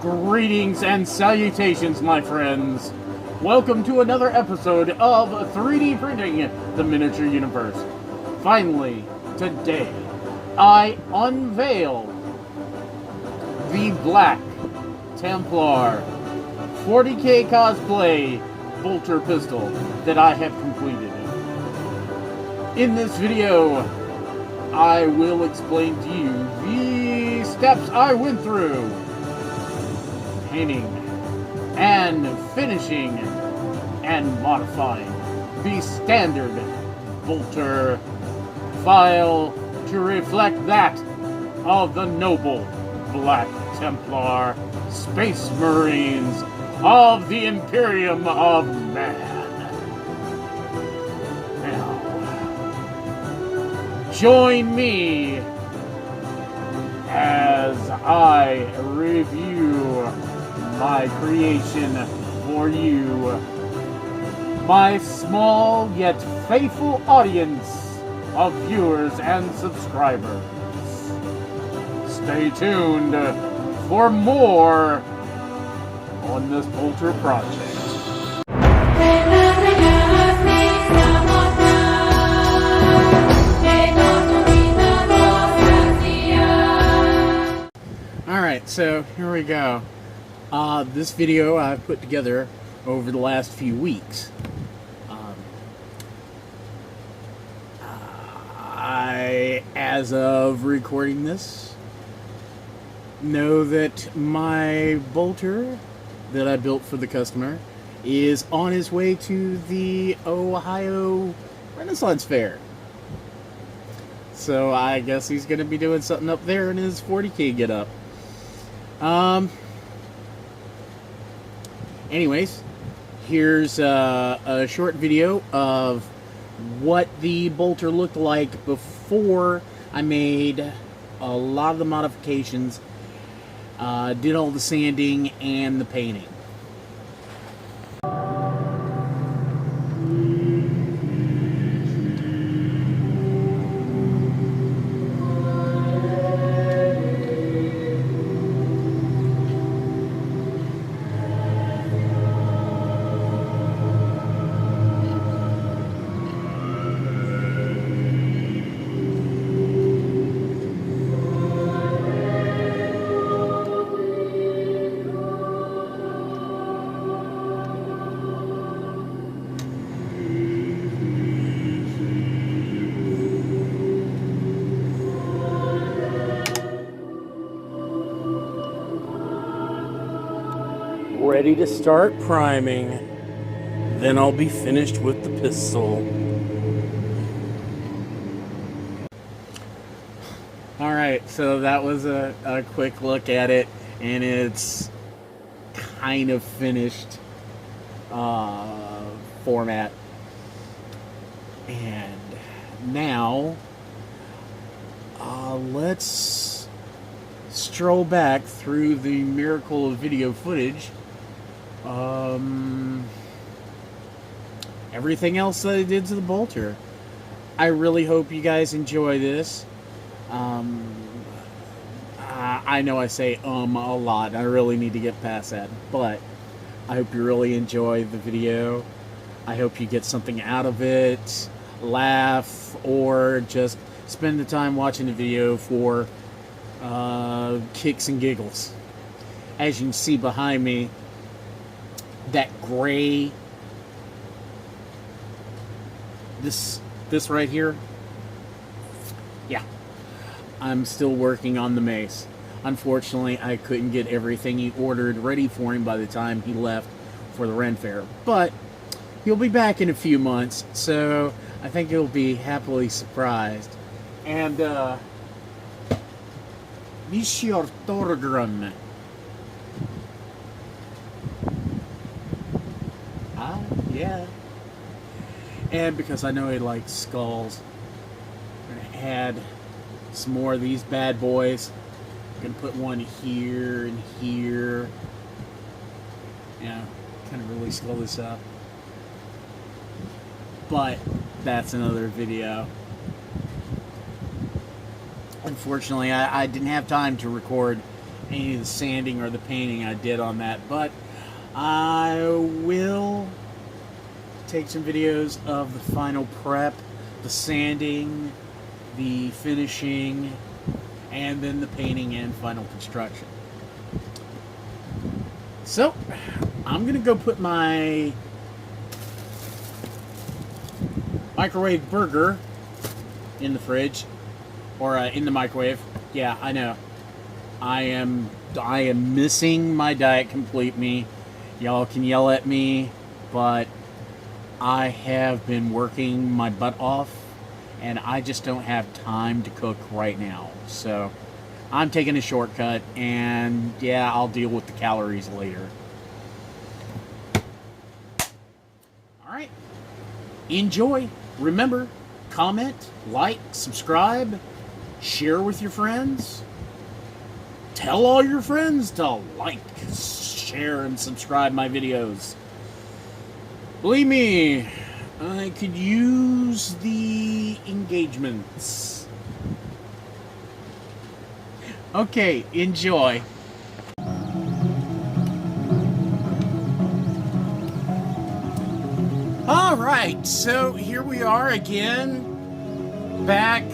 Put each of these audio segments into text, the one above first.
Greetings and salutations, my friends. Welcome to another episode of 3D Printing the Miniature Universe. Finally, today, I unveil the Black Templar 40K cosplay bolter pistol that I have completed. In this video, I will explain to you the steps I went through painting and finishing and modifying the standard bolter file to reflect that of the noble Black Templar Space Marines of the Imperium of Man. Now, join me as I review my creation for you, my small yet faithful audience of viewers and subscribers. Stay tuned for more on this bolter project. Alright, so here we go. This video I've put together over the last few weeks. As of recording this, know that my bolter that I built for the customer is on his way to the Ohio Renaissance Fair. So I guess he's going to be doing something up there in his 40K get-up. Anyways, here's a short video of what the bolter looked like before I made a lot of the modifications, did all the sanding and the painting. Ready to start priming, then I'll be finished with the pistol. Alright, so that was a quick look at it, and it's kind of finished format. And now, let's stroll back through the miracle of video footage. Everything else that I did to the bolter. I really hope you guys enjoy this. I know I say a lot. I really need to get past that, but I hope you really enjoy the video. I hope you get something out of it, laugh, or just spend the time watching the video for kicks and giggles. As you can see behind me, that gray, this right here, yeah, I'm still working on the mace. Unfortunately, I couldn't get everything he ordered ready for him by the time he left for the Ren Fair, but he'll be back in a few months, so I think he'll be happily surprised. And Monsieur Thorgrim. Yeah. And because I know he likes skulls, I'm going to add some more of these bad boys. I'm going to put one here and here. Yeah, kind of really slow this up. But that's another video. Unfortunately, I didn't have time to record any of the sanding or the painting I did on that, but I will take some videos of the final prep, the sanding, the finishing, and then the painting and final construction. So, I'm gonna go put my microwave burger in the fridge, or in the microwave. Yeah, I know. I am missing my Diet Complete Me. Y'all can yell at me, but I have been working my butt off, and I just don't have time to cook right now. So I'm taking a shortcut, and yeah, I'll deal with the calories later. Alright. Enjoy. Remember, comment, like, subscribe, share with your friends. Tell all your friends to like, share, and subscribe my videos. Believe me, I could use the engagements. Okay, enjoy. Alright, so here we are again. Back,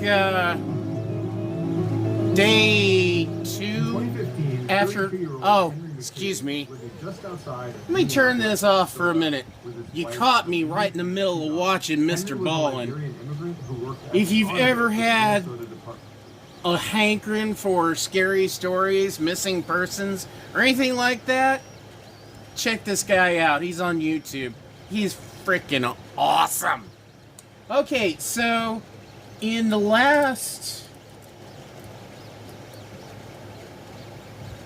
day 2 after... Oh, excuse me. Let me turn this off for a minute. You caught me right in the middle of watching Mr. Ballin. If you've ever had a hankering for scary stories, missing persons, or anything like that, check this guy out. He's on YouTube. He's freaking awesome. Okay, so in the last...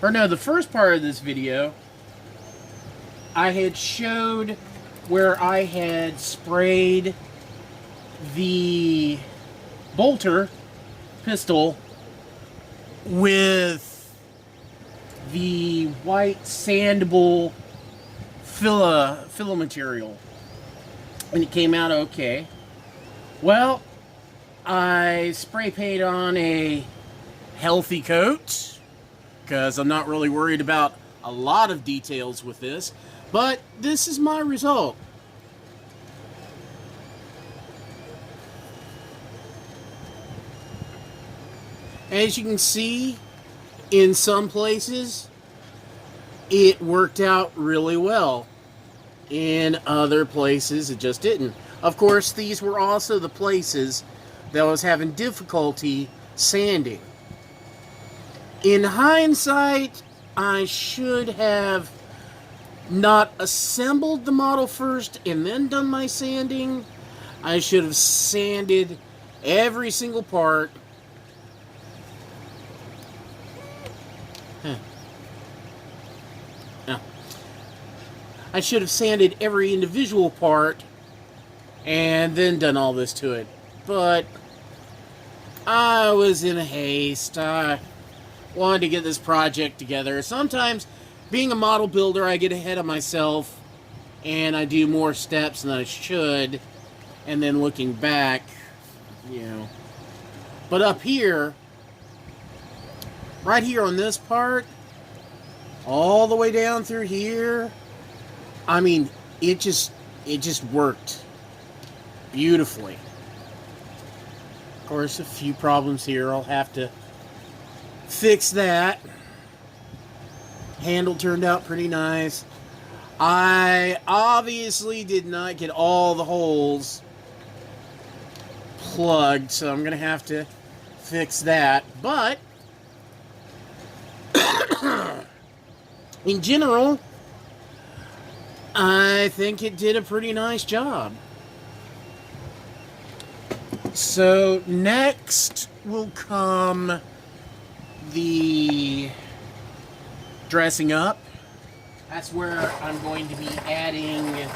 Or no, the first part of this video, I had showed where I had sprayed the bolter pistol with the white sandable fill material, and it came out okay. Well, I spray paint on a healthy coat because I'm not really worried about a lot of details with this, but this is my result. As you can see, in some places, it worked out really well. In other places, it just didn't. Of course, these were also the places that I was having difficulty sanding. In hindsight, I should have not assembled the model first and then done my sanding. I should have sanded every single part. No. I should have sanded every individual part and then done all this to it. But I was in a haste. I wanted to get this project together. Sometimes, being a model builder, I get ahead of myself and I do more steps than I should, and then looking back, you know. But up here, right here on this part, all the way down through here, I mean, it just worked beautifully. Of course, a few problems here. I'll have to fix that. Handle turned out pretty nice. I obviously did not get all the holes plugged, so I'm gonna have to fix that. But in general, I think it did a pretty nice job. So next will come the dressing up. That's where I'm going to be adding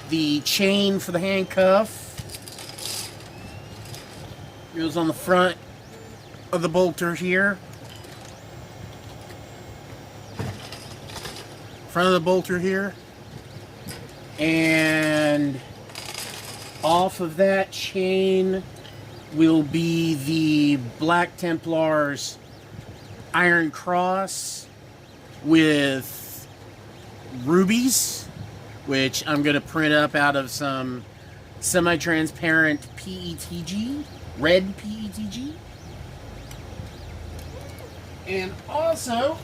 the chain for the handcuff. It goes on the front of the bolter here. Front of the bolter here. And off of that chain will be the Black Templar's iron cross with rubies, which I'm going to print up out of some semi-transparent PETG, red PETG. And also,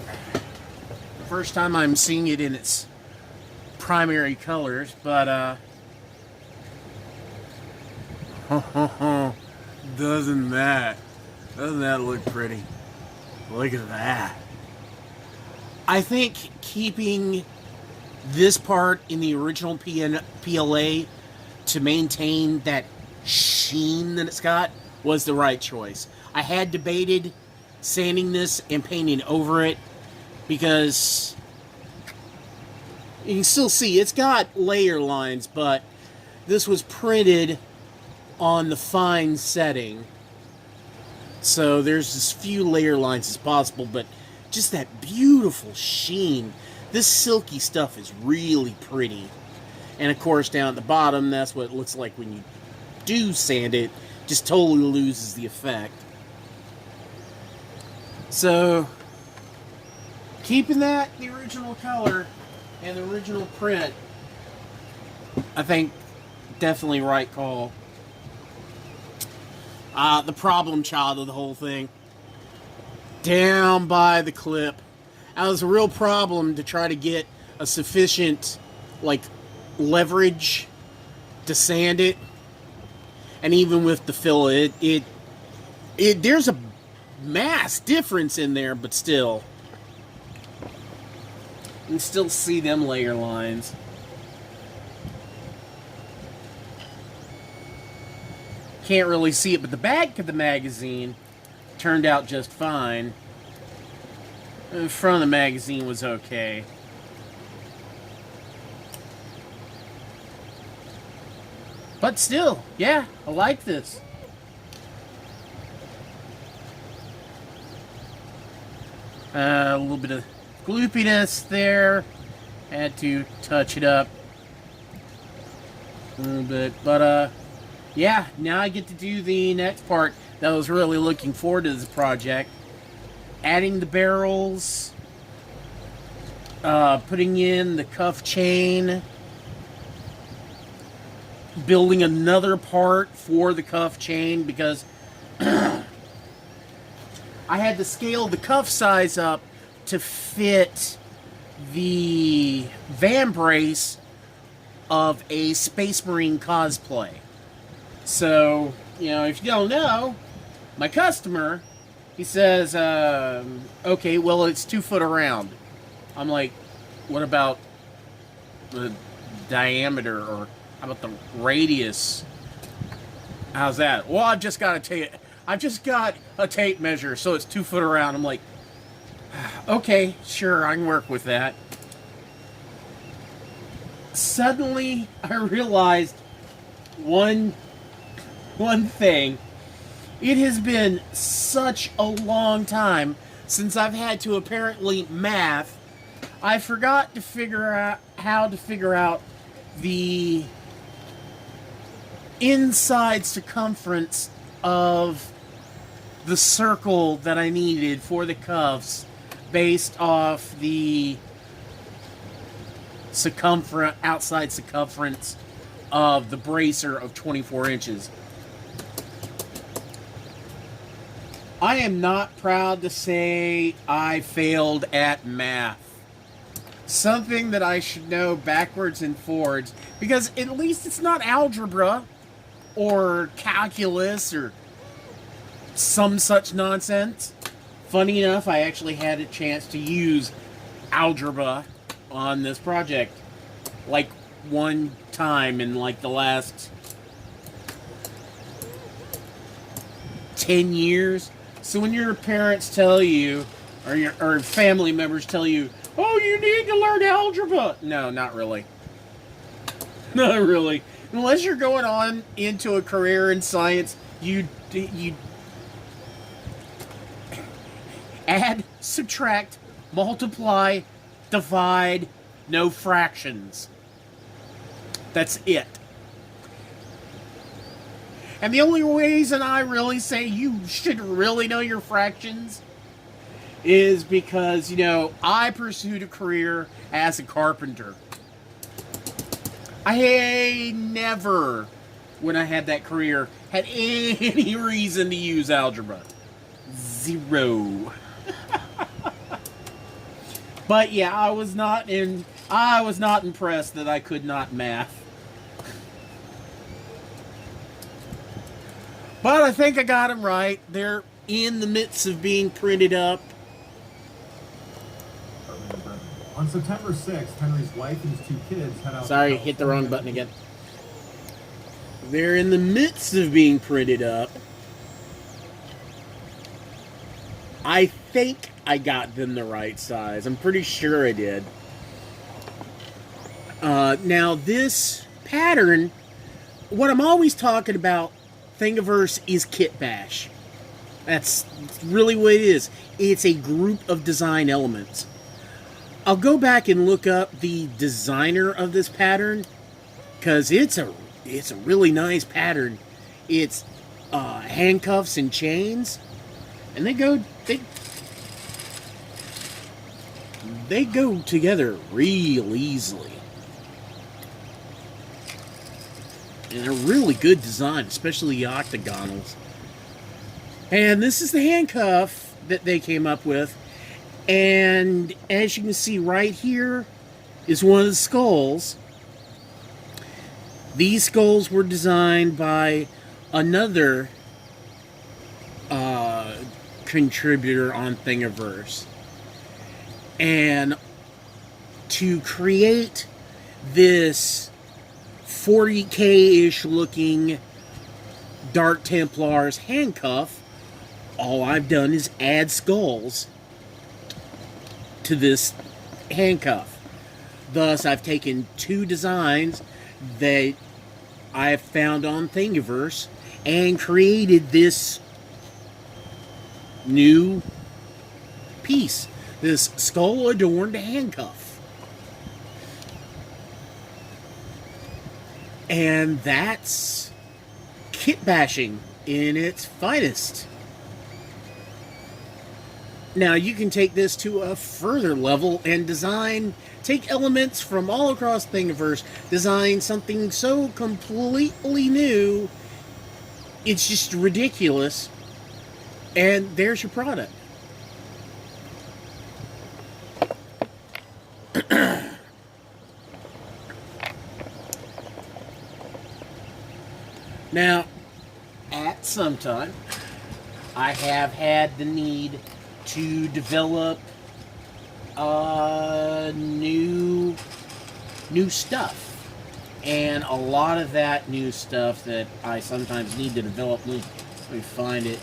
first time I'm seeing it in its primary colors, but doesn't that look pretty? Look at that. I think keeping this part in the original PLA to maintain that sheen that it's got was the right choice. I had debated sanding this and painting over it because you can still see it's got layer lines, but this was printed on the fine setting, so there's as few layer lines as possible, but just that beautiful sheen. This silky stuff is really pretty. And of course down at the bottom, that's what it looks like when you do sand it. Just totally loses the effect. So, keeping that the original color and the original print, I think definitely right call. The problem child of the whole thing, down by the clip. That was a real problem to try to get a sufficient, like, leverage to sand it. And even with the filler, there's a mass difference in there, but still. You can still see them layer lines. Can't really see it, but the back of the magazine turned out just fine. The front of the magazine was okay. But still, yeah, I like this. A little bit of gloopiness there. Had to touch it up a little bit. But, yeah, now I get to do the next part that I was really looking forward to this project. Adding the barrels, putting in the cuff chain, building another part for the cuff chain because I had to scale the cuff size up to fit the van brace of a Space Marine cosplay. So, you know, if you don't know, my customer, he says, okay, well, it's 2 foot around. I'm like, what about the diameter, or how about the radius? How's that? Well, I've just got a tape measure, so it's 2 foot around. I'm like, okay, sure, I can work with that. Suddenly, I realized one thing. It has been such a long time since I've had to apparently math. I forgot to figure out how to figure out the inside circumference of the circle that I needed for the cuffs based off the outside circumference of the bracer of 24 inches. I am not proud to say I failed at math. Something that I should know backwards and forwards, because at least it's not algebra or calculus or some such nonsense. Funny enough, I actually had a chance to use algebra on this project. Like one time in like the last 10 years. So when your parents tell you, or family members tell you, oh, you need to learn algebra. No, not really. Not really. Unless you're going on into a career in science, you add, subtract, multiply, divide, no fractions. That's it. And the only reason I really say you should really know your fractions is because, you know, I pursued a career as a carpenter. I never, when I had that career, had any reason to use algebra. Zero. But yeah, I was not impressed that I could not math. But I think I got them right. They're in the midst of being printed up. On September 6th, Henry's wife and his 2 kids head out. Sorry, hit the wrong button again. They're in the midst of being printed up. I think I got them the right size. I'm pretty sure I did. Now, this pattern, what I'm always talking about, Thingiverse, is kit bash. That's really what it is. It's a group of design elements. I'll go back and look up the designer of this pattern, because it's a really nice pattern. It's handcuffs and chains, and they go together real easily. And they're really good design, especially the octagonals. And this is the handcuff that they came up with. And as you can see right here is one of the skulls. These skulls were designed by another contributor on Thingiverse. And to create this 40K-ish looking Dark Templar's handcuff, all I've done is add skulls to this handcuff. Thus, I've taken 2 designs that I have found on Thingiverse and created this new piece, this skull-adorned handcuff. And that's kit bashing in its finest. Now, you can take this to a further level and take elements from all across Thingiverse, design something so completely new, it's just ridiculous, and there's your product. Now, at some time, I have had the need to develop new stuff, and a lot of that new stuff that I sometimes need to develop, let me find it.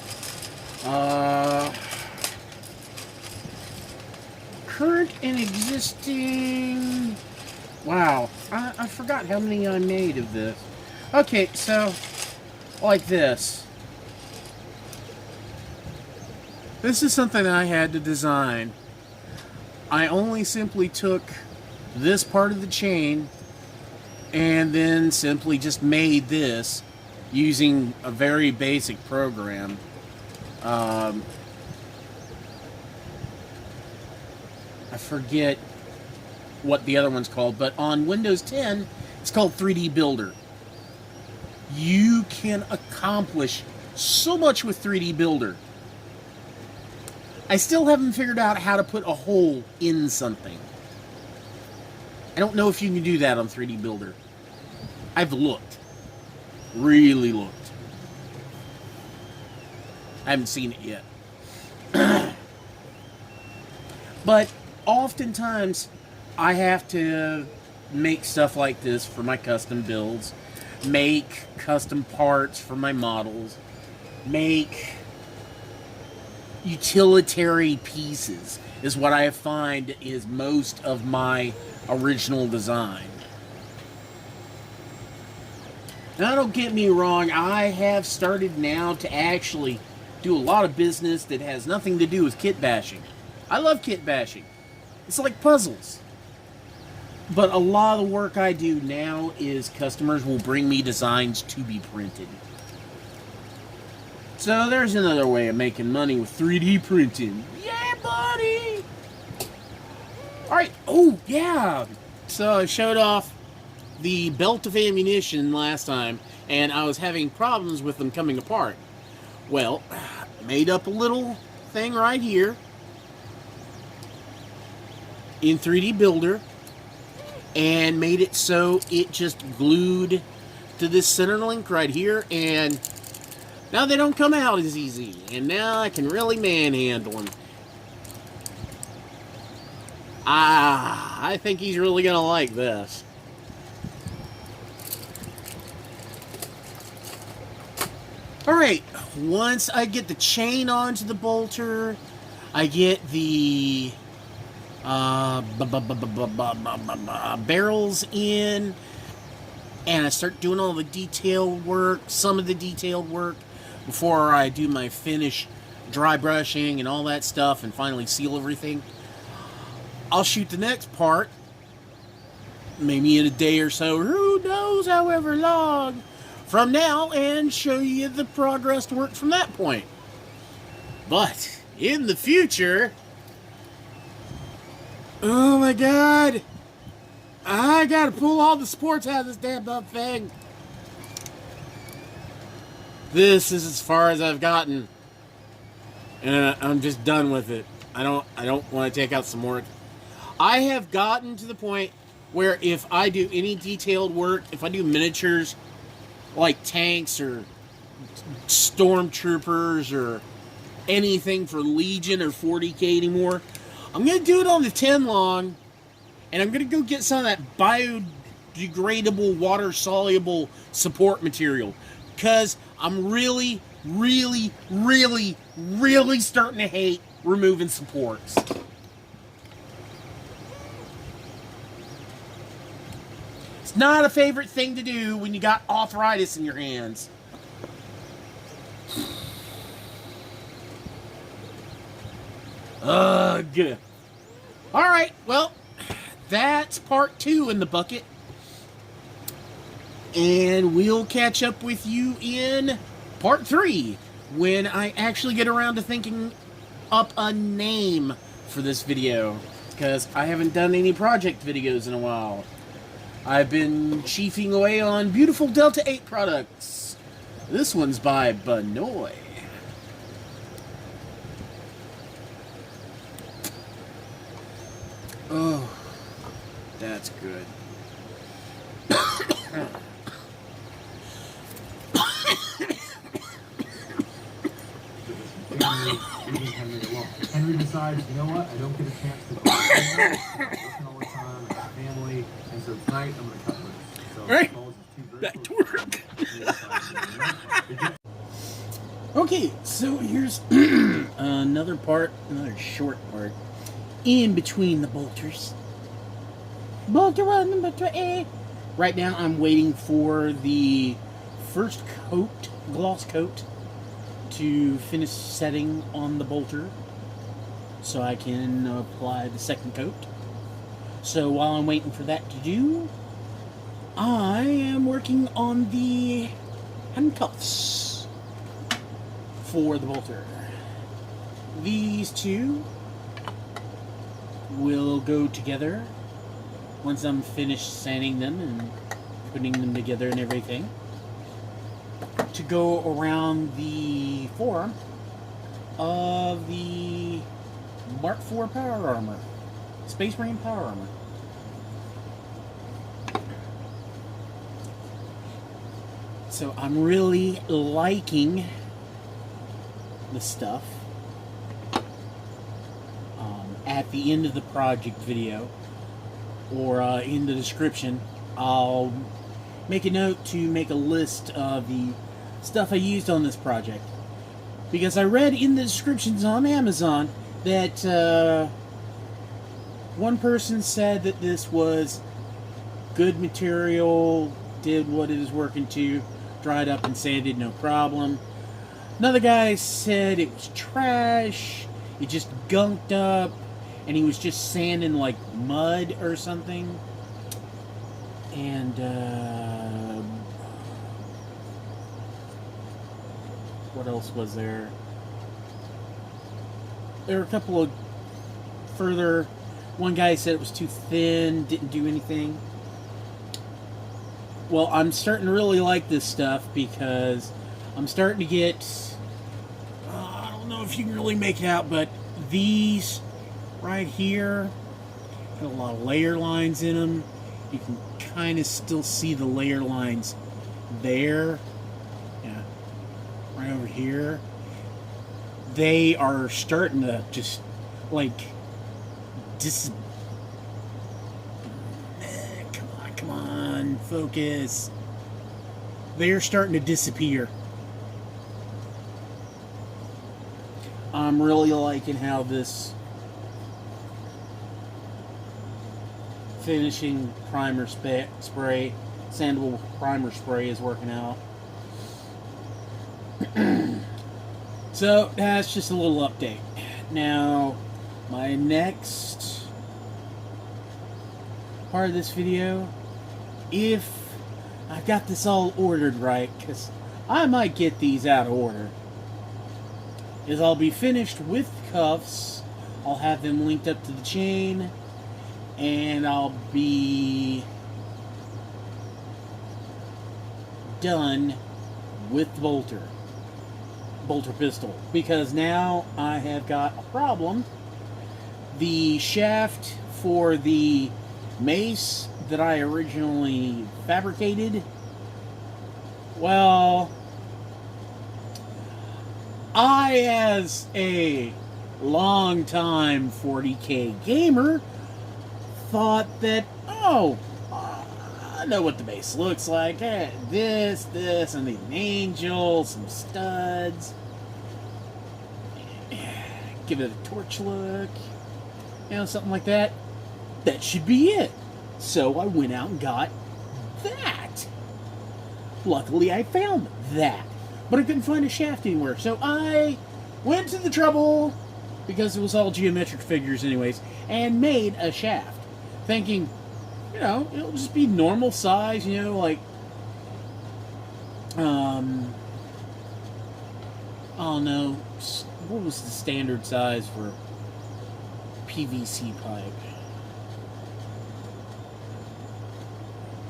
Current and existing. Wow, I forgot how many I made of this. Okay, so like this. This is something I had to design. I only simply took this part of the chain and then simply just made this using a very basic program. I forget what the other one's called, but on Windows 10, it's called 3D Builder. You can accomplish so much with 3D Builder. I still haven't figured out how to put a hole in something. I don't know if you can do that on 3D Builder. I've looked. Really looked. I haven't seen it yet. But oftentimes, I have to make stuff like this for my custom builds, make custom parts for my models, make utilitarian pieces is what I find is most of my original design. Now, don't get me wrong, I have started now to actually do a lot of business that has nothing to do with kit bashing. I love kit bashing. It's like puzzles. But a lot of the work I do now is customers will bring me designs to be printed. So there's another way of making money with 3D printing. Yeah, buddy. All right. Oh, yeah. So I showed off the belt of ammunition last time, and I was having problems with them coming apart. Well, made up a little thing right here in 3D Builder and made it so it just glued to this center link right here, and now they don't come out as easy, and now I can really manhandle them. I think he's really gonna like this. Alright, once I get the chain onto the bolter, I get the barrels in, and I start doing all the detailed work, some of the detailed work, before I do my finish dry brushing and all that stuff and finally seal everything. I'll shoot the next part, maybe in a day or so, who knows, however long, from now, and show you the progress work from that point. But in the future, oh my god, I gotta pull all the supports out of this damn thing. This is as far as I've gotten, and I'm just done with it. I don't want to take out some more. I have gotten to the point where if I do any detailed work, if I do miniatures like tanks or stormtroopers or anything for Legion or 40k anymore, I'm going to do it on the 10 long, and I'm going to go get some of that biodegradable, water-soluble support material, because I'm really, really, really, really starting to hate removing supports. It's not a favorite thing to do when you got arthritis in your hands. Ugh. Alright, well, that's part 2 in the bucket. And we'll catch up with you in part 3, when I actually get around to thinking up a name for this video, because I haven't done any project videos in a while. I've been chiefing away on beautiful Delta 8 products. This one's by Benoy. Oh, that's good. Henry decides, you know what, I don't get a chance to go working all the time, I have family, and so tonight I'm going to cut loose. So right. Paul's is too Back to work. Okay, so here's another short part in between the bolters. Bolter 1, bolter A. Right now I'm waiting for the first coat, gloss coat, to finish setting on the bolter so I can apply the second coat. So while I'm waiting for that to do, I am working on the handcuffs for the bolter. These two will go together once I'm finished sanding them and putting them together and everything, to go around the forearm of the Mark IV Power Armor, Space Marine Power Armor. So I'm really liking the stuff. At the end of the project video, or in the description, I'll make a note to make a list of the stuff I used on this project, because I read in the descriptions on Amazon that one person said that this was good material, did what it was working to, dried up and sanded no problem. Another guy said it was trash, it just gunked up, and he was just sanding like mud or something. And what else was there? There were a couple of further. One guy said it was too thin, didn't do anything. Well, I'm starting to really like this stuff because I'm starting to get, I don't know if you can really make it out, but these right here got a lot of layer lines in them. You can kind of still see the layer lines there. Yeah, right over here. They are starting to just like come on, focus. They're starting to disappear. I'm really liking how this finishing primer spray, sandable primer spray is working out. So that's just a little update. Now, my next part of this video, if I've got this all ordered right, because I might get these out of order, is I'll be finished with cuffs. I'll have them linked up to the chain, and I'll be done with the bolter pistol, because now I have got a problem. The shaft for the mace that I originally fabricated, well, I, as a long-time 40K gamer, thought that, oh, I know what the base looks like. This, and the angel, some studs. Give it a torch look. You know, something like that. That should be it. So I went out and got that. Luckily, I found that. But I couldn't find a shaft anywhere. So I went to the trouble, because it was all geometric figures anyways, and made a shaft. Thinking, you know, it'll just be normal size, you know, like, I don't know, what was the standard size for PVC pipe?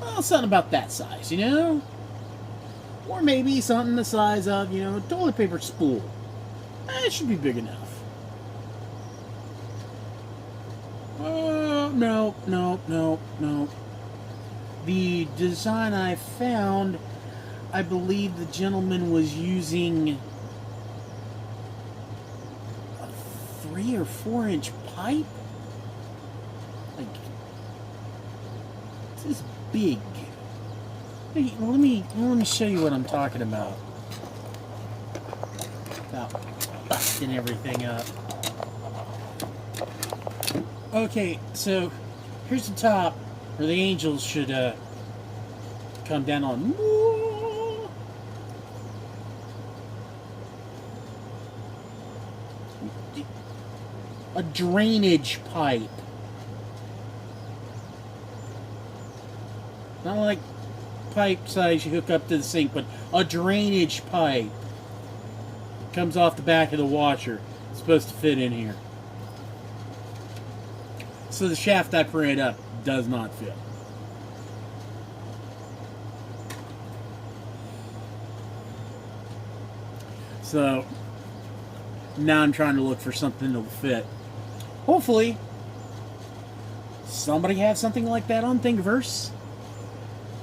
Well, something about that size, you know? Or maybe something the size of, you know, a toilet paper spool. It should be big enough. No. The design I found, I believe the gentleman was using a 3 or 4 inch pipe. Like, this is big. Hey, let me show you what I'm talking about. About busting everything up. Okay, so here's the top where the angels should come down on. A drainage pipe. Not like pipe size you hook up to the sink, but a drainage pipe. Comes off the back of the washer. It's supposed to fit in here. So the shaft I printed up does not fit. So now I'm trying to look for something that will fit. Hopefully somebody has something like that on Thingiverse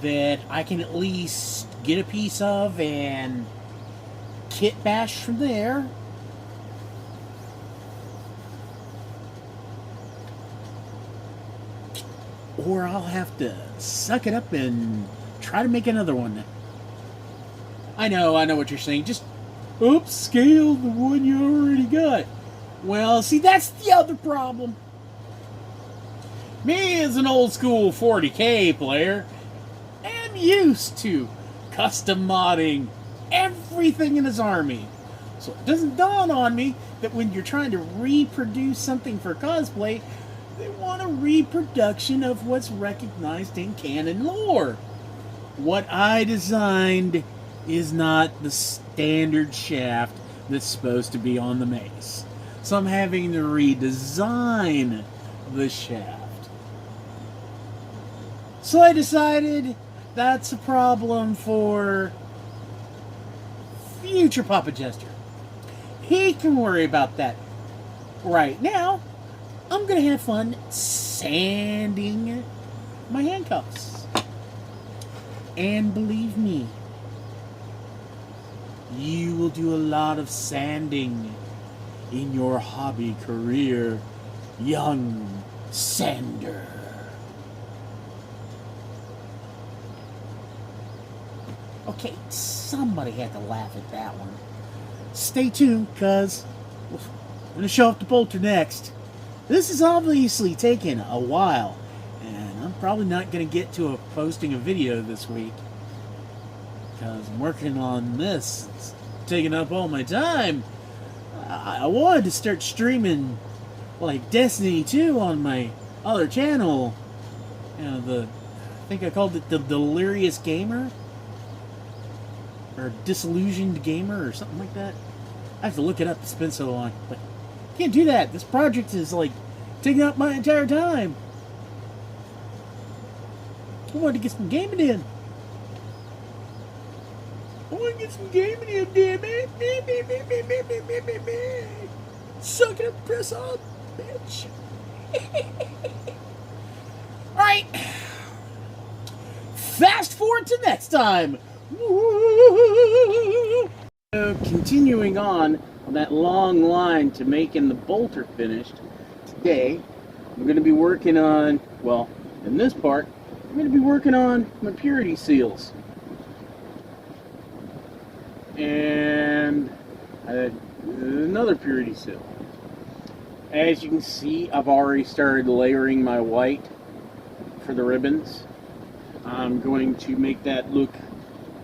that I can at least get a piece of and kit bash from there. Or I'll have to suck it up and try to make another one. I know what you're saying. Just upscale the one you already got. Well, see, that's the other problem. Me, as an old school 40K player, am used to custom modding everything in his army. So it doesn't dawn on me that when you're trying to reproduce something for cosplay, they want a reproduction of what's recognized in canon lore. What I designed is not the standard shaft that's supposed to be on the mace. So I'm having to redesign the shaft. So I decided that's a problem for future Papa Jester. He can worry about that. Right now, I'm going to have fun sanding my handcuffs. And believe me, you will do a lot of sanding in your hobby career, young sander. Okay, somebody had to laugh at that one. Stay tuned, because we're going to show off the bolter next. This is obviously taking a while, and I'm probably not going to get to posting a video this week, because I'm working on this. It's taking up all my time. I wanted to start streaming like Destiny 2 on my other channel. You know, I think I called it the Delirious Gamer, or Disillusioned Gamer, or something like that. I have to look it up. It's been so long, but I can't do that. This project is like taking up my entire time. I wanted to get some gaming in. I want to get some gaming in, damn it. Suck it up, press on, bitch. Alright. Fast forward to next time. So, continuing on that long line to making the bolter finished, today I'm going to be working on, well, in this part, I'm going to be working on my purity seals. And another purity seal. As you can see, I've already started layering my white for the ribbons. I'm going to make that look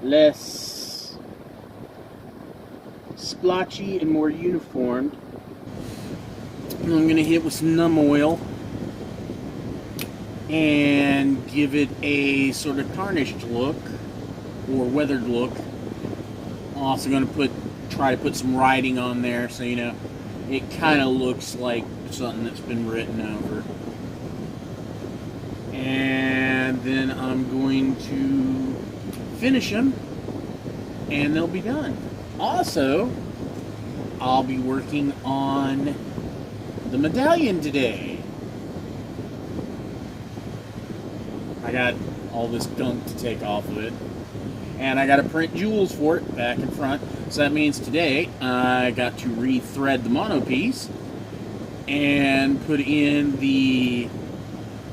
less splotchy and more uniformed. And I'm going to hit with some numb oil and give it a sort of tarnished look or weathered look. I'm also going to try to put some writing on there, so you know it kind of looks like something that's been written over. And then I'm going to finish them, and they'll be done. Also, I'll be working on the medallion today. I got all this gunk to take off of it. And I got to print jewels for it, back and front. So that means today I got to re-thread the monopiece and put in the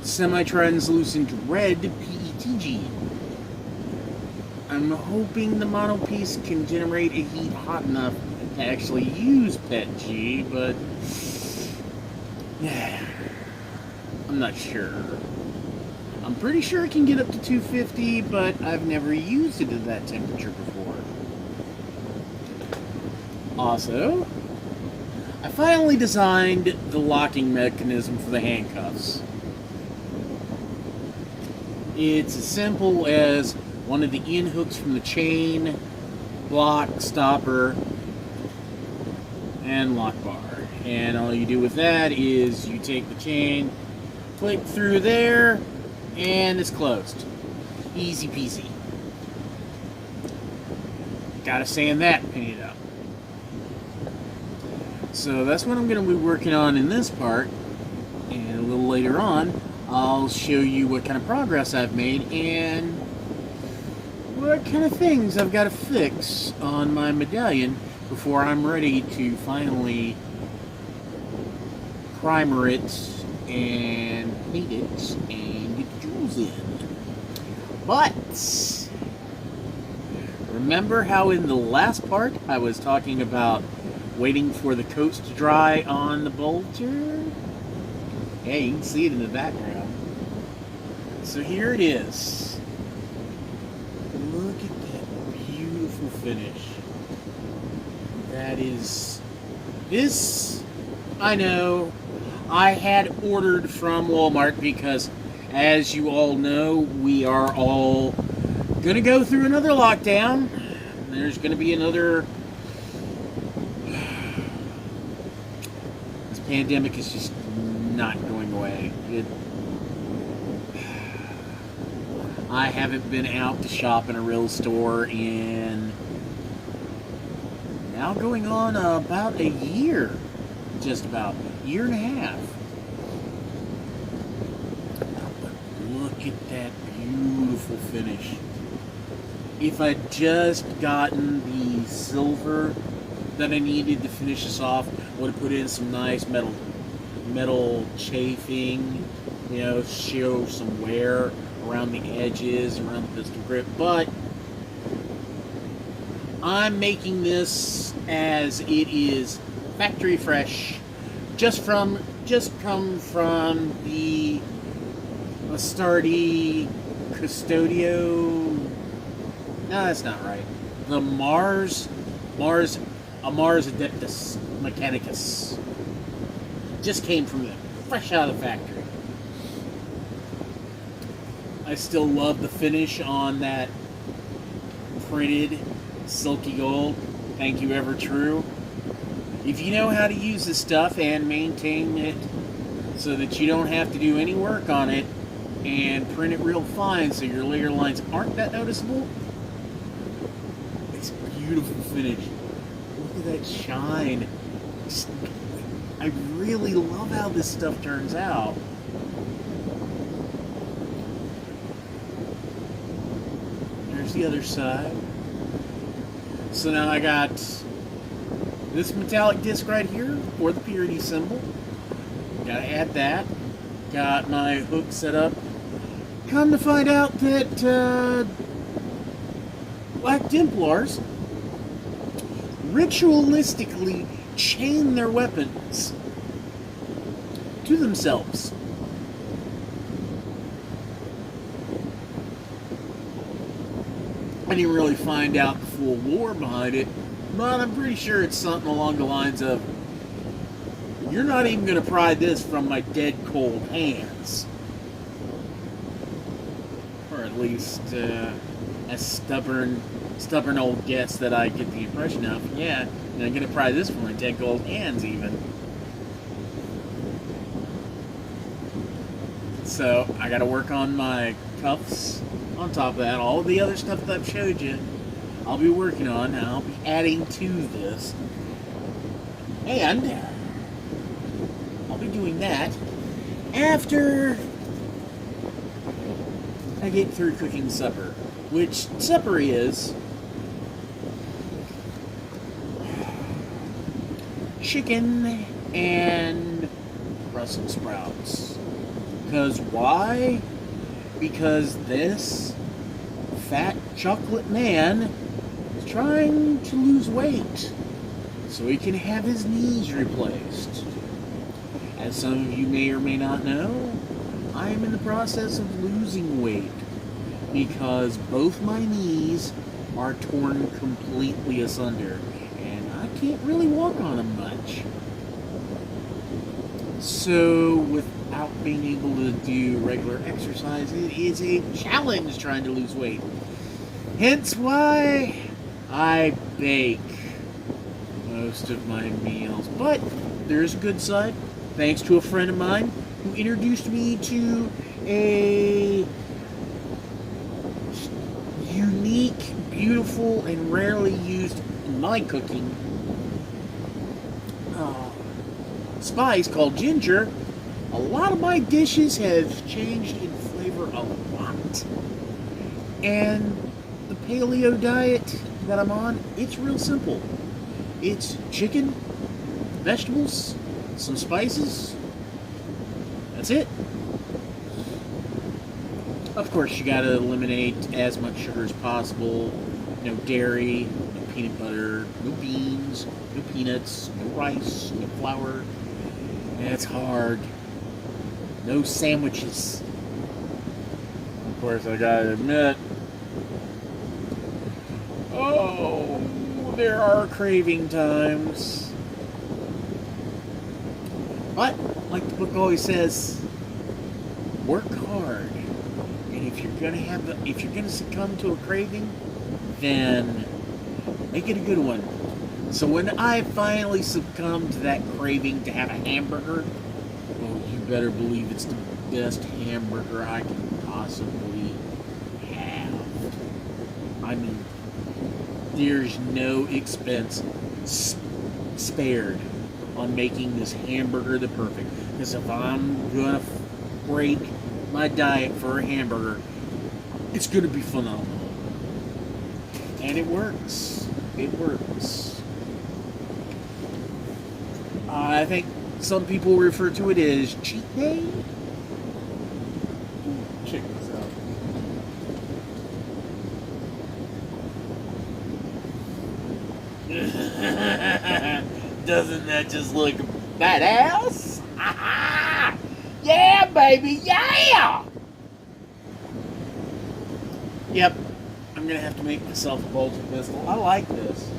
semi-translucent red PETG. I'm hoping the monopiece can generate a heat hot enough to actually use PETG, but yeah, I'm not sure. I'm pretty sure it can get up to 250, but I've never used it at that temperature before. Also, I finally designed the locking mechanism for the handcuffs. It's as simple as one of the end hooks from the chain, block, stopper, and lock bar. And all you do with that is you take the chain, click through there, and it's closed. Easy peasy. Gotta sand that and paint it up. So that's what I'm going to be working on in this part. And a little later on, I'll show you what kind of progress I've made and what kind of things I've got to fix on my medallion before I'm ready to finally primer it and paint it and get the jewels in. But remember how in the last part I was talking about waiting for the coats to dry on the bolter? Yeah, you can see it in the background. So here it is. Look at that beautiful finish. That is... This, I know, I had ordered from Walmart because, as you all know, we are all going to go through another lockdown. There's going to be another pandemic is just not going away. I haven't been out to shop in a real store in now going on about a year, just about year and a half. But look at that beautiful finish. If I'd just gotten the silver that I needed to finish this off, would have put in some nice metal chafing, you know, show some wear around the edges, around the pistol grip, but I'm making this as it is factory fresh, just come from the Astardi Custodio. No, that's not right. The Mars Adeptus Mechanicus. Just came from it, fresh out of the factory. I still love the finish on that printed silky gold. Thank you, Overtrue. If you know how to use this stuff and maintain it so that you don't have to do any work on it and print it real fine so your layer lines aren't that noticeable, it's a beautiful finish. Look at that shine. I really love how this stuff turns out. There's the other side. So now I got this metallic disc right here for the purity symbol. Gotta add that. Got my hook set up. Come to find out that Black Templars ritualistically chain their weapons to themselves. I didn't really find out the full lore behind it, but I'm pretty sure it's something along the lines of, you're not even going to pry this from my dead cold hands. Or at least a stubborn old guess that I get the impression of. Yeah, and I'm going to pry this from my dead cold hands even. So I got to work on my cuffs. On top of that, all the other stuff that I've showed you, I'll be working on, and I'll be adding to this. And I'll be doing that after I get through cooking supper. Which supper is chicken and Brussels sprouts. Because why? Because this fat chocolate man is trying to lose weight so he can have his knees replaced. As some of you may or may not know, I am in the process of losing weight because both my knees are torn completely asunder and I can't really walk on them much. So without being able to do regular exercise, it is a challenge trying to lose weight. Hence why I bake most of my meals. But there's a good side. Thanks to a friend of mine who introduced me to a unique, beautiful, and rarely used in my cooking spice called ginger. A lot of my dishes have changed in flavor a lot. And the paleo diet that I'm on, it's real simple. It's chicken, vegetables, some spices. That's it. Of course, you gotta eliminate as much sugar as possible. No dairy, no peanut butter, no beans, no peanuts, no rice, no flour. It's hard. No sandwiches. Of course, I gotta admit, oh, there are craving times. But, like the book always says, work hard. And if you're gonna succumb to a craving, then make it a good one. So when I finally succumb to that craving to have a hamburger, well, you better believe it's the best hamburger I can possibly have. I mean, there's no expense spared on making this hamburger the perfect. Because if I'm gonna break my diet for a hamburger, it's gonna be phenomenal. And it works. It works. I think some people refer to it as cheat day. Check this out. Doesn't that just look badass? Yeah, baby, yeah! Yep, I'm gonna have to make myself a bolter pistol. I like this.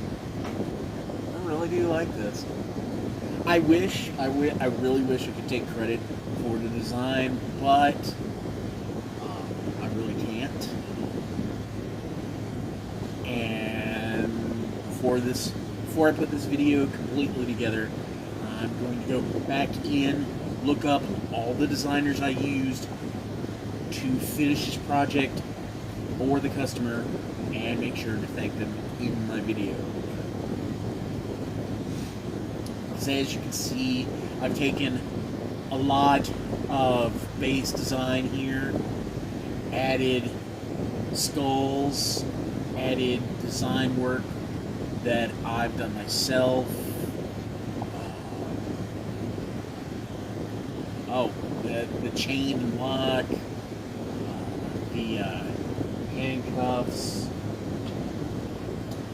I really do like this. I really wish I could take credit for the design, but I really can't. And before I put this video completely together, I'm going to go back in, look up all the designers I used to finish this project for the customer, and make sure to thank them in my video. As you can see, I've taken a lot of base design here, added skulls, added design work that I've done myself. The chain and lock, the handcuffs,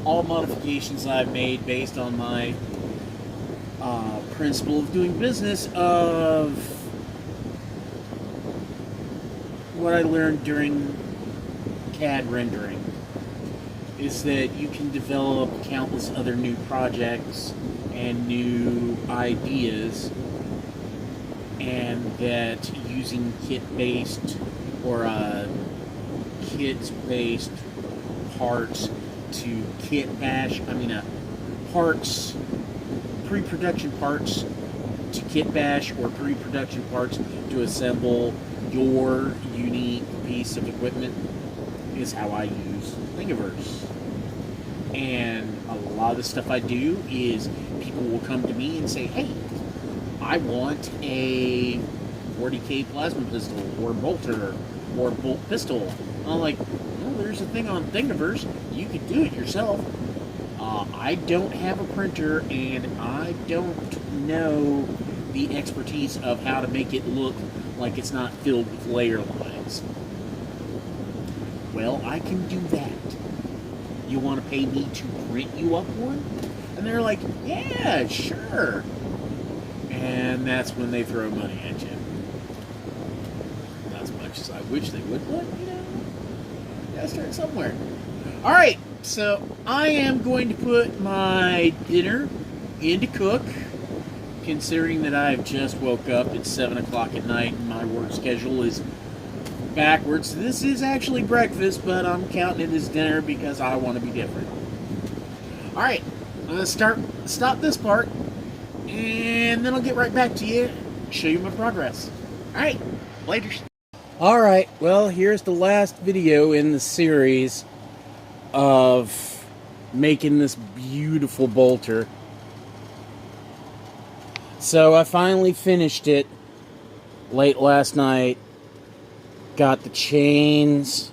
all modifications I've made based on my principle of doing business, of what I learned during CAD rendering, is that you can develop countless other new projects and new ideas, and that using kit-based or kits-based parts to kit bash, parts, pre-production parts to kit bash, or pre-production parts to assemble your unique piece of equipment, is how I use Thingiverse. And a lot of the stuff I do is people will come to me and say, hey, I want a 40K plasma pistol, or bolter, or bolt pistol. I'm like, well, there's a thing on Thingiverse, you can do it yourself. I don't have a printer, and I don't know the expertise of how to make it look like it's not filled with layer lines. Well, I can do that. You want to pay me to print you up one? And they're like, yeah, sure. And that's when they throw money at you. Not as much as I wish they would, but, gotta start somewhere. Alright, so I am going to put my dinner in to cook, considering that I've just woke up. It's 7 o'clock at night, and my work schedule is backwards. This is actually breakfast, but I'm counting it as dinner because I want to be different. Alright, I'm going to stop this part, and then I'll get right back to you, show you my progress. Alright, later. Alright, well, here's the last video in the series of making this beautiful bolter. So I finally finished it late last night. Got the chains,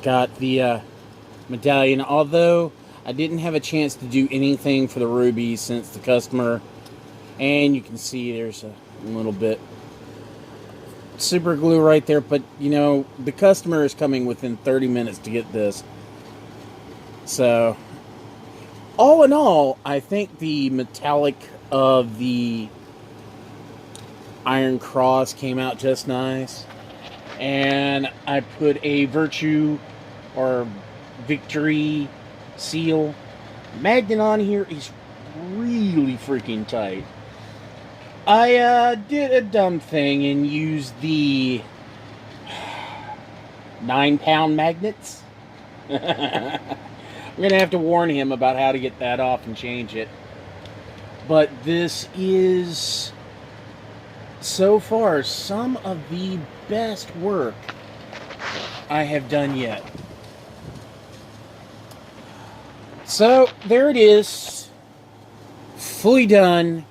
got the medallion, although I didn't have a chance to do anything for the rubies since the customer, and you can see there's a little bit super glue right there, but the customer is coming within 30 minutes to get this. So all in all, I think the metallic of the Iron Cross came out just nice, and I put a Virtue or Victory seal magnet on here. Is really freaking tight. I did a dumb thing and used the 9-pound magnets. I'm going to have to warn him about how to get that off and change it. But this is, so far, some of the best work I have done yet. So, there it is. Fully done.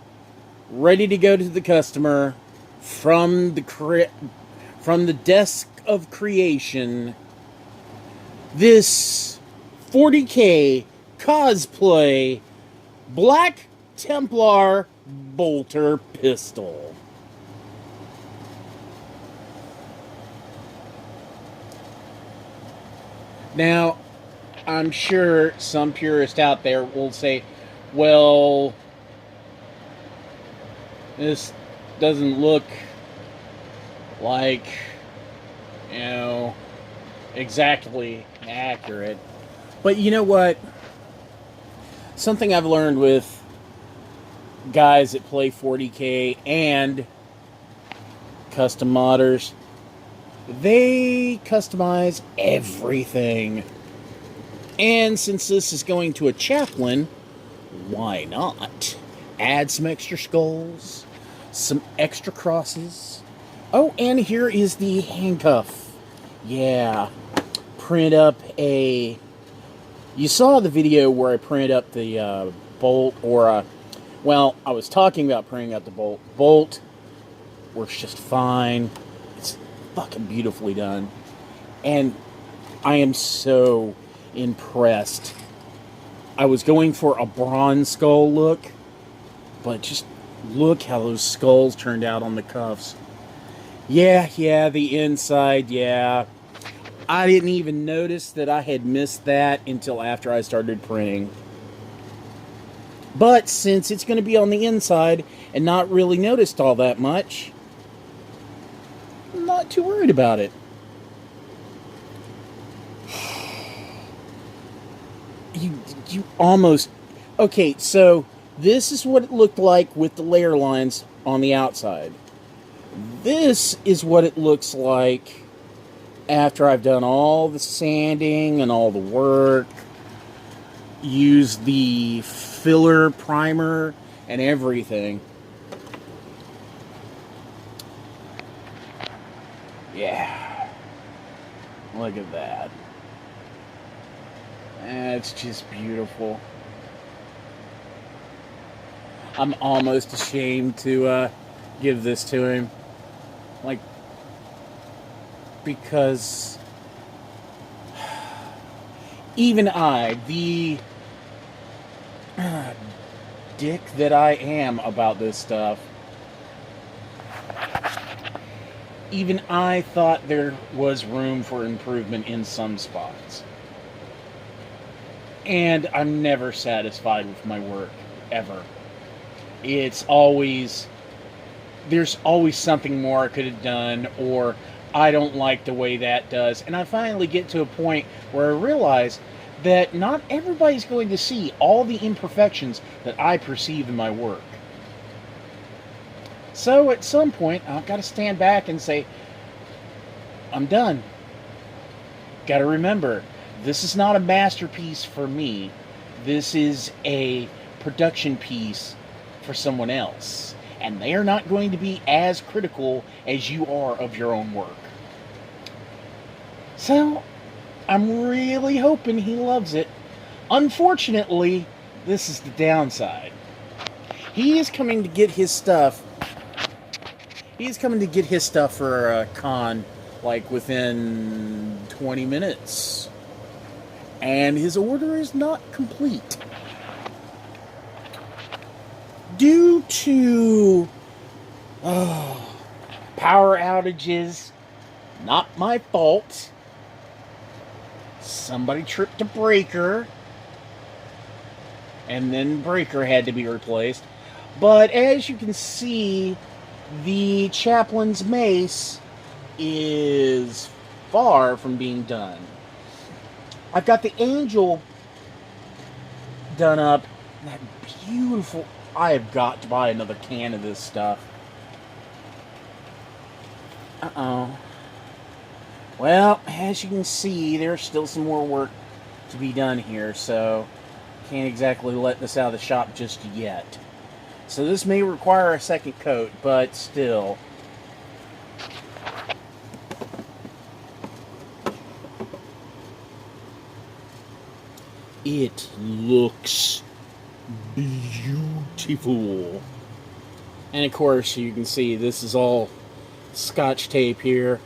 Ready to go to the customer from the desk of creation. This 40K cosplay Black Templar bolter pistol. Now, I'm sure some purist out there will say, well, this doesn't look like, you know, exactly accurate. But you know what? Something I've learned with guys that play 40K and custom modders, they customize everything. And since this is going to a chaplain, why not add some extra skulls, some extra crosses? Oh, and here is the handcuff. Yeah, print up a... You saw the video where I printed up the bolt, or well, I was talking about printing up the bolt. Bolt works just fine. It's fucking beautifully done. And I am so impressed. I was going for a bronze skull look, but just look how those skulls turned out on the cuffs. Yeah, the inside, yeah. I didn't even notice that I had missed that until after I started printing. But since it's going to be on the inside and not really noticed all that much, I'm not too worried about it. You almost... Okay, so this is what it looked like with the layer lines on the outside. This is what it looks like after I've done all the sanding and all the work. Use the filler primer and everything. Yeah. Look at that. That's just beautiful. I'm almost ashamed to give this to him. Like, because even I, the dick that I am about this stuff, even I thought there was room for improvement in some spots. And I'm never satisfied with my work, ever. It's always, there's always something more I could have done, or I don't like the way that does. And I finally get to a point where I realize that not everybody's going to see all the imperfections that I perceive in my work. So at some point, I've got to stand back and say, I'm done. Got to remember, this is not a masterpiece for me. This is a production piece for someone else. And they are not going to be as critical as you are of your own work. So, I'm really hoping he loves it. Unfortunately, this is the downside. He is coming to get his stuff. He's coming to get his stuff for a con, like, within 20 minutes. And his order is not complete. Due to power outages, not my fault. Somebody tripped a breaker, and then breaker had to be replaced. But as you can see, the chaplain's mace is far from being done. I've got the angel done up. That beautiful... I have got to buy another can of this stuff. Uh-oh. Well, as you can see, there's still some more work to be done here, so can't exactly let this out of the shop just yet. So this may require a second coat, but still. It looks beautiful. And of course, you can see this is all Scotch tape here.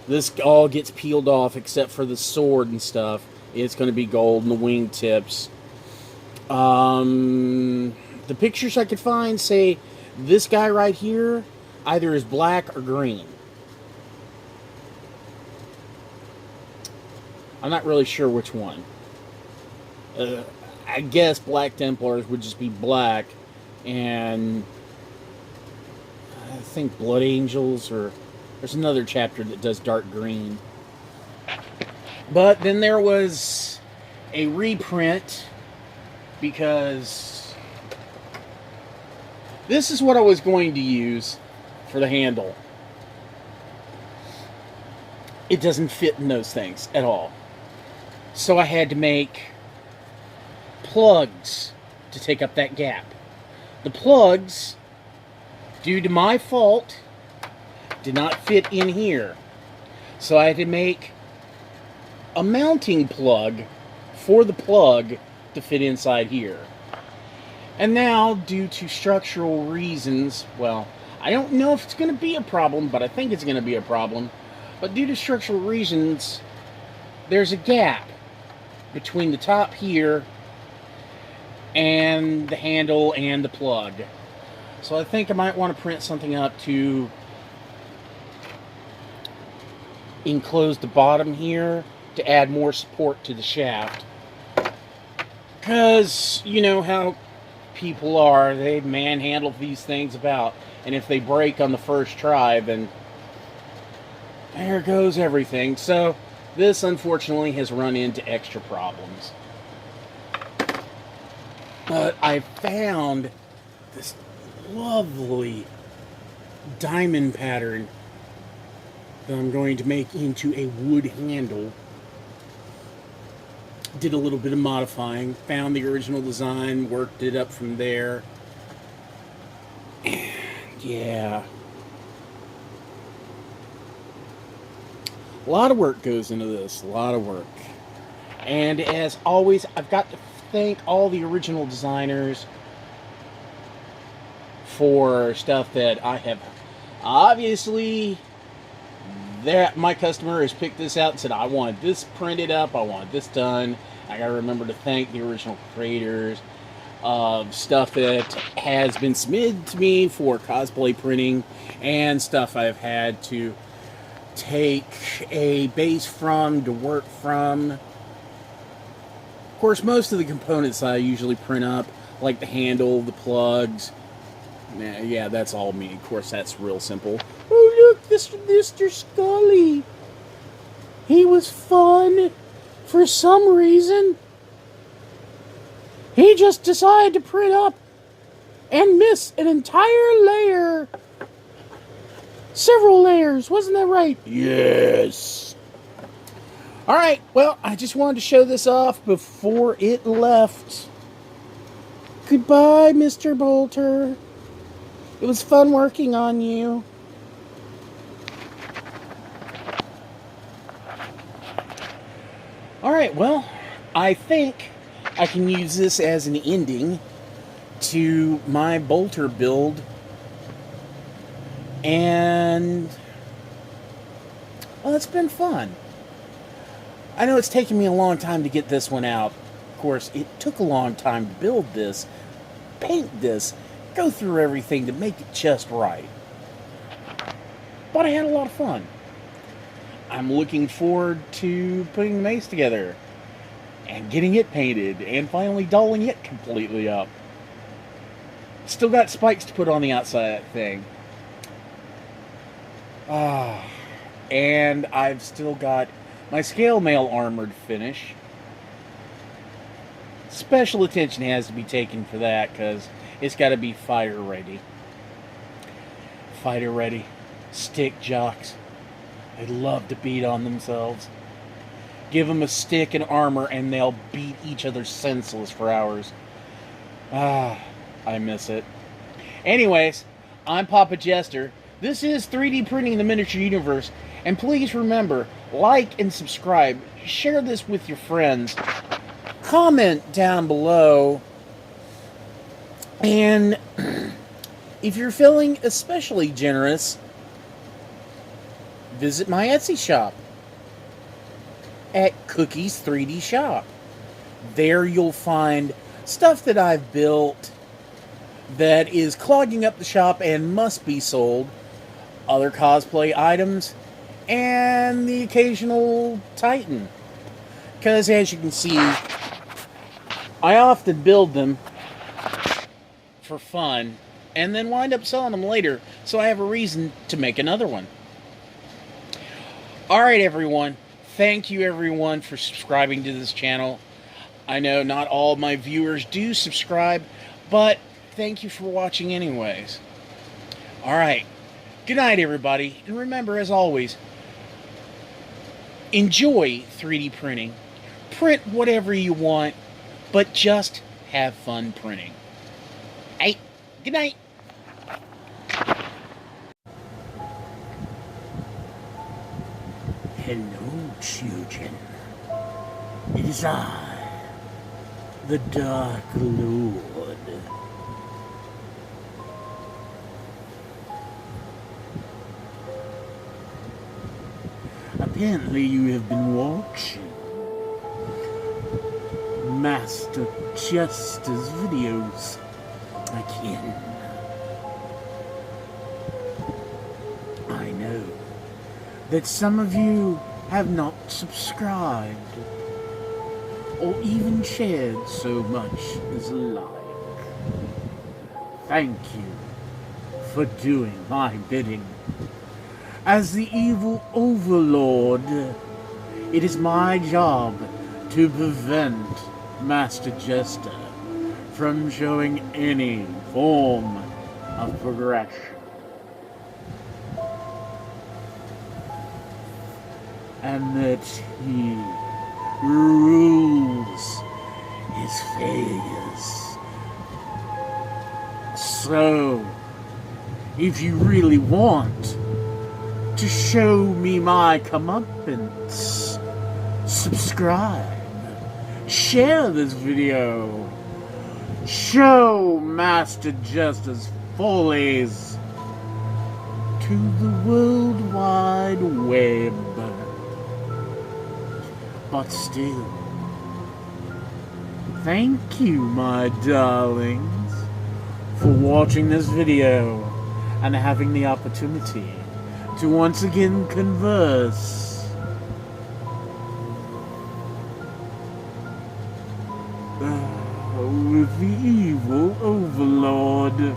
This all gets peeled off except for the sword and stuff. It's going to be gold and the wingtips. The pictures I could find say this guy right here either is black or green. I'm not really sure which one. I guess Black Templars would just be black, and I think Blood Angels, or there's another chapter that does dark green. But then there was a reprint, because this is what I was going to use for the handle. It doesn't fit in those things at all. So I had to make plugs to take up that gap. The plugs, due to my fault, did not fit in here. So I had to make a mounting plug for the plug to fit inside here. And now, due to structural reasons, well, I don't know if it's going to be a problem, but I think it's going to be a problem. But due to structural reasons, there's a gap between the top here and the handle and the plug. So I think I might want to print something up to enclose the bottom here to add more support to the shaft. Because, you know how people are, they manhandle these things about, and if they break on the first try, then there goes everything. So this, unfortunately, has run into extra problems. But I found this lovely diamond pattern that I'm going to make into a wood handle. Did a little bit of modifying, found the original design, worked it up from there. And yeah. A lot of work goes into this, a lot of work. And as always, I've got to thank all the original designers for stuff that I have obviously, that my customer has picked this out and said, I want this printed up, I want this done. I gotta remember to thank the original creators of stuff that has been submitted to me for cosplay printing, and stuff I've had to take a base from to work from. Of course, most of the components I usually print up, like the handle, the plugs, yeah, that's all me. Of course, that's real simple. Oh, look, this Mr. Scully. He was fun. For some reason, he just decided to print up and miss an entire layer. Several layers, wasn't that right? Yes. Alright, well, I just wanted to show this off before it left. Goodbye, Mr. Bolter. It was fun working on you. Alright, well, I think I can use this as an ending to my bolter build. And, well, it's been fun. I know it's taken me a long time to get this one out. Of course, it took a long time to build this, paint this, go through everything to make it just right. But I had a lot of fun. I'm looking forward to putting the mace together and getting it painted and finally dolling it completely up. Still got spikes to put on the outside of that thing. And I've still got my scale mail armor to finish. Special attention has to be taken for that because it's got to be fighter ready. Fighter ready. Stick jocks. They love to beat on themselves. Give them a stick and armor, and they'll beat each other senseless for hours. Ah, I miss it. Anyways, I'm Papa Jester. This is 3D Printing the Miniature Universe. And please remember, like and subscribe. Share this with your friends. Comment down below. And if you're feeling especially generous, visit my Etsy shop at Cookies 3D Shop. There you'll find stuff that I've built that is clogging up the shop and must be sold, other cosplay items, and the occasional Titan. Because as you can see, I often build them for fun and then wind up selling them later, so I have a reason to make another one. Alright everyone, thank you everyone for subscribing to this channel. I know not all of my viewers do subscribe, but thank you for watching anyways. Alright, good night everybody, and remember as always, enjoy 3D printing. Print whatever you want, but just have fun printing. Hey, good night. Hello, children. It is I, the Dark Lord. Apparently you have been watching Master Jester's videos again. I know that some of you have not subscribed or even shared so much as a like. Thank you for doing my bidding. As the evil overlord, it is my job to prevent Master Jester from showing any form of progression. And that he rules his failures. So, if you really want to show me my comeuppance, subscribe, share this video, show Master Jester's follies to the World Wide Web. But still, thank you, my darlings, for watching this video and having the opportunity to once again converse with the evil overlord.